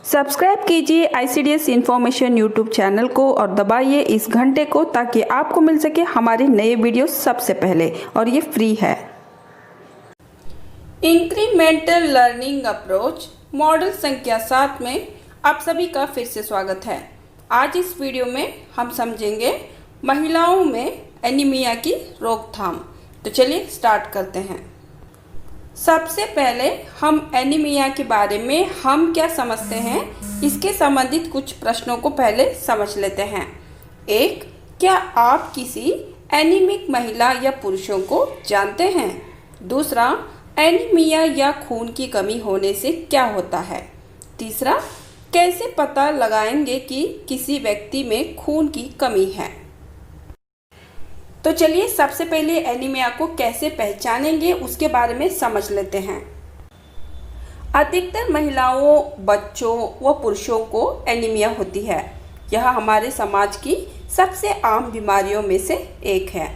Subscribe कीजिए ICDS information YouTube channel को और दबाइए इस घंटे को ताकि आपको मिल सके हमारे नए वीडियो सबसे पहले, और ये फ्री है। इंक्रीमेंटल लर्निंग अप्रोच मॉडल संख्या 7 में आप सभी का फिर से स्वागत है। आज इस वीडियो में हम समझेंगे महिलाओं में एनीमिया की रोकथाम। तो चलिए स्टार्ट करते हैं। सबसे पहले हम एनीमिया के बारे में हम क्या समझते हैं, इसके संबंधित कुछ प्रश्नों को पहले समझ लेते हैं। एक, क्या आप किसी एनीमिक महिला या पुरुषों को जानते हैं? दूसरा, एनीमिया या खून की कमी होने से क्या होता है? तीसरा, कैसे पता लगाएंगे कि किसी व्यक्ति में खून की कमी है? तो चलिए सबसे पहले एनीमिया को कैसे पहचानेंगे उसके बारे में समझ लेते हैं। अधिकतर महिलाओं, बच्चों व पुरुषों को एनीमिया होती है। यह हमारे समाज की सबसे आम बीमारियों में से एक है।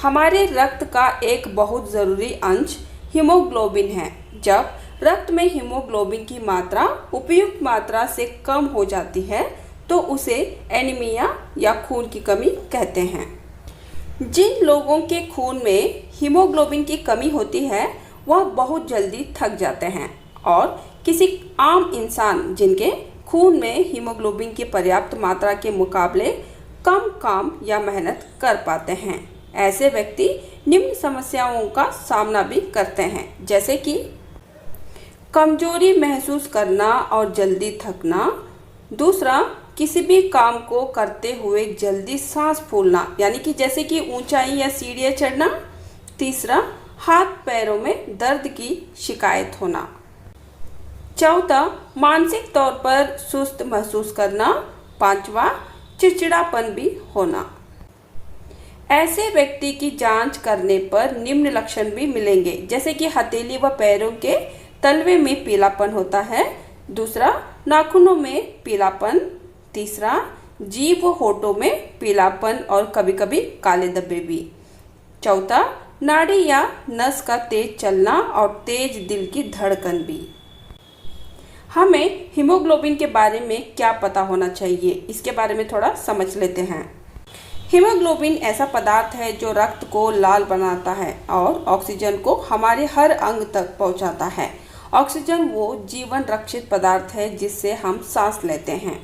हमारे रक्त का एक बहुत ज़रूरी अंश हीमोग्लोबिन है। जब रक्त में हीमोग्लोबिन की मात्रा उपयुक्त मात्रा से कम हो जाती है तो उसे एनीमिया या खून की कमी कहते हैं। जिन लोगों के खून में हीमोग्लोबिन की कमी होती है वह बहुत जल्दी थक जाते हैं, और किसी आम इंसान जिनके खून में हीमोग्लोबिन की पर्याप्त मात्रा के मुकाबले कम काम या मेहनत कर पाते हैं। ऐसे व्यक्ति निम्न समस्याओं का सामना भी करते हैं, जैसे कि कमजोरी महसूस करना और जल्दी थकना। दूसरा, किसी भी काम को करते हुए जल्दी सांस फूलना, यानी कि जैसे कि ऊंचाई या सीढ़ियाँ चढ़ना। तीसरा, हाथ पैरों में दर्द की शिकायत होना। चौथा, मानसिक तौर पर सुस्त महसूस करना। पांचवा, चिड़चिड़ापन भी होना। ऐसे व्यक्ति की जांच करने पर निम्न लक्षण भी मिलेंगे, जैसे कि हथेली व पैरों के तलवे में पीलापन होता है। दूसरा, नाखूनों में पीलापन। तीसरा, जीभ व होठों में पीलापन और कभी कभी काले धब्बे भी। चौथा, नाड़ी या नस का तेज चलना और तेज दिल की धड़कन भी। हमें हीमोग्लोबिन के बारे में क्या पता होना चाहिए, इसके बारे में थोड़ा समझ लेते हैं। हीमोग्लोबिन ऐसा पदार्थ है जो रक्त को लाल बनाता है और ऑक्सीजन को हमारे हर अंग तक पहुंचाता है। ऑक्सीजन वो जीवन रक्षित पदार्थ है जिससे हम सांस लेते हैं।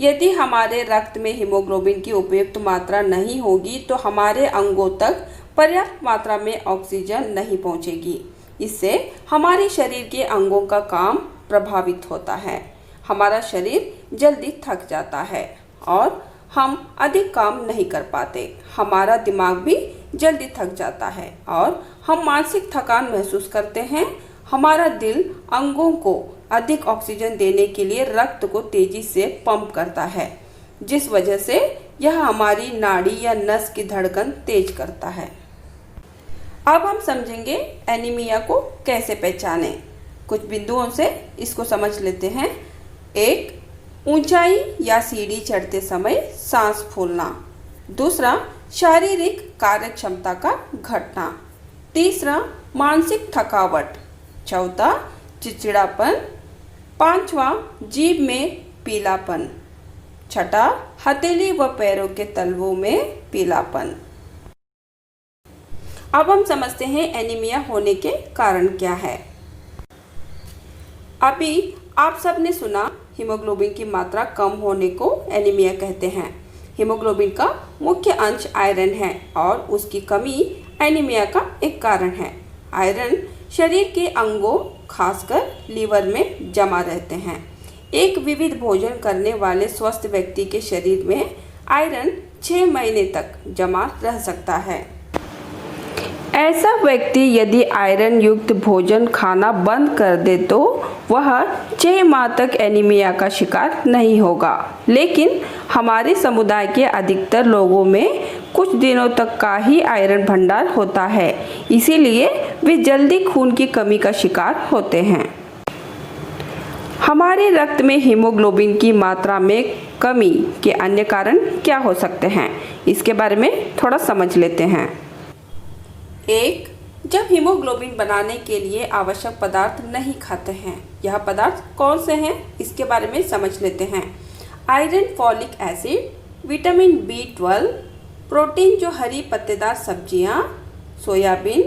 यदि हमारे रक्त में हीमोग्लोबिन की उपयुक्त मात्रा नहीं होगी तो हमारे अंगों तक पर्याप्त मात्रा में ऑक्सीजन नहीं पहुंचेगी। इससे हमारे शरीर के अंगों का काम प्रभावित होता है। हमारा शरीर जल्दी थक जाता है और हम अधिक काम नहीं कर पाते। हमारा दिमाग भी जल्दी थक जाता है और हम मानसिक थकान महसूस करते हैं। हमारा दिल अंगों को अधिक ऑक्सीजन देने के लिए रक्त को तेजी से पंप करता है, जिस वजह से यह हमारी नाड़ी या नस की धड़कन तेज करता है। अब हम समझेंगे एनीमिया को कैसे पहचानें। कुछ बिंदुओं से इसको समझ लेते हैं। एक, ऊंचाई या सीढ़ी चढ़ते समय सांस फूलना। दूसरा, शारीरिक कार्यक्षमता का घटना। तीसरा, मानसिक थकावट। चौथा, चिड़चिड़ापन। पांचवा, जीभ में पीलापन। छठा, हथेली व पैरों के तलवों में पीलापन। अब हम समझते हैं एनीमिया होने के कारण क्या है। अभी आप सबने सुना हीमोग्लोबिन की मात्रा कम होने को एनीमिया कहते हैं। हीमोग्लोबिन का मुख्य अंश आयरन है और उसकी कमी एनीमिया का एक कारण है। आयरन शरीर के अंगों, खासकर लीवर में जमा रहते हैं। एक विविध भोजन करने वाले स्वस्थ व्यक्ति के शरीर में आयरन 6 महीने तक जमा रह सकता है। ऐसा व्यक्ति यदि आयरन युक्त भोजन खाना बंद कर दे तो वह 6 माह तक एनीमिया का शिकार नहीं होगा। लेकिन हमारे समुदाय के अधिकतर लोगों में कुछ दिनों तक का ही आयरन भंडार होता है, इसीलिए वे जल्दी खून की कमी का शिकार होते हैं। हमारे रक्त में हीमोग्लोबिन की मात्रा में कमी के अन्य कारण क्या हो सकते हैं, इसके बारे में थोड़ा समझ लेते हैं। एक, जब हीमोग्लोबिन बनाने के लिए आवश्यक पदार्थ नहीं खाते हैं, यह पदार्थ कौन से हैं इसके बारे में समझ लेते हैं। Iron, folic acid, vitamin B12, protein जो हरी पत्तेदार सब्जियां, सोयाबीन,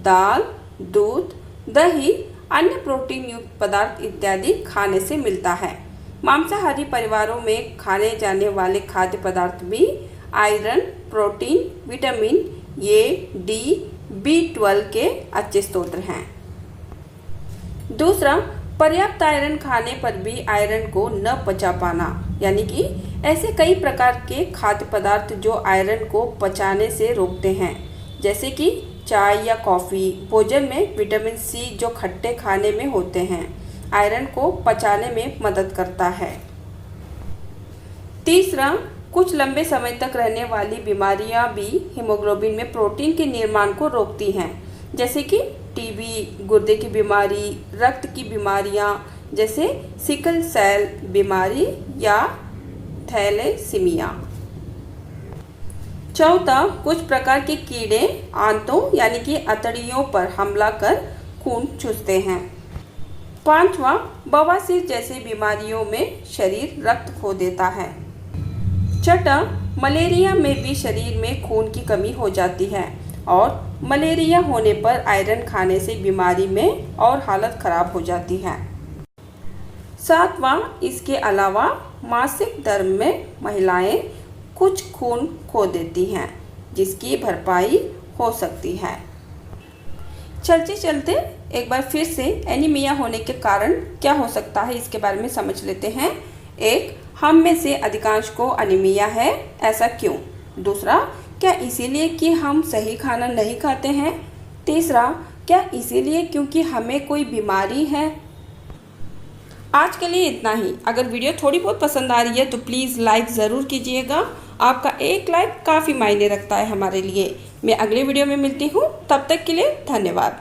दाल, दूध, दही, अन्य प्रोटीन युक्त पदार्थ इत्यादि खाने से मिलता है। मांसाहारी परिवारों में खाने जाने वाले खाद्य पदार्थ भी iron, protein, vitamin A, D, B12 के अच्छे स्रोत हैं। दूसरा, पर्याप्त आयरन खाने पर भी आयरन को न पचा पाना, यानी कि ऐसे कई प्रकार के खाद्य पदार्थ जो आयरन को पचाने से रोकते हैं, जैसे कि चाय या कॉफ़ी। भोजन में विटामिन C जो खट्टे खाने में होते हैं, आयरन को पचाने में मदद करता है। तीसरा, कुछ लंबे समय तक रहने वाली बीमारियां भी हीमोग्लोबिन में प्रोटीन के निर्माण को रोकती हैं, जैसे कि टीबी, गुर्दे की बीमारी, रक्त की बीमारियां जैसे सिकल सेल बीमारी या थैलेसीमिया। चौथा, कुछ प्रकार के कीड़े आंतों यानी कि अतड़ियों पर हमला कर खून चूसते हैं। पांचवा, बवासीर जैसी बीमारियों में शरीर रक्त खो देता है। छठा, मलेरिया में भी शरीर में खून की कमी हो जाती है और मलेरिया होने पर आयरन खाने से बीमारी में और हालत खराब हो जाती है। सातवां, इसके अलावा मासिक धर्म में महिलाएं कुछ खून खो देती हैं, जिसकी भरपाई हो सकती है। चलते चलते एक बार फिर से एनीमिया होने के कारण क्या हो सकता है इसके बारे में समझ लेते हैं। एक, हम में से अधिकांश को एनीमिया है, ऐसा क्यों? दूसरा, क्या इसीलिए कि हम सही खाना नहीं खाते हैं? तीसरा, क्या इसीलिए क्योंकि हमें कोई बीमारी है? आज के लिए इतना ही। अगर वीडियो थोड़ी बहुत पसंद आ रही है तो प्लीज़ लाइक ज़रूर कीजिएगा। आपका एक लाइक काफ़ी मायने रखता है हमारे लिए। मैं अगले वीडियो में मिलती हूँ, तब तक के लिए धन्यवाद।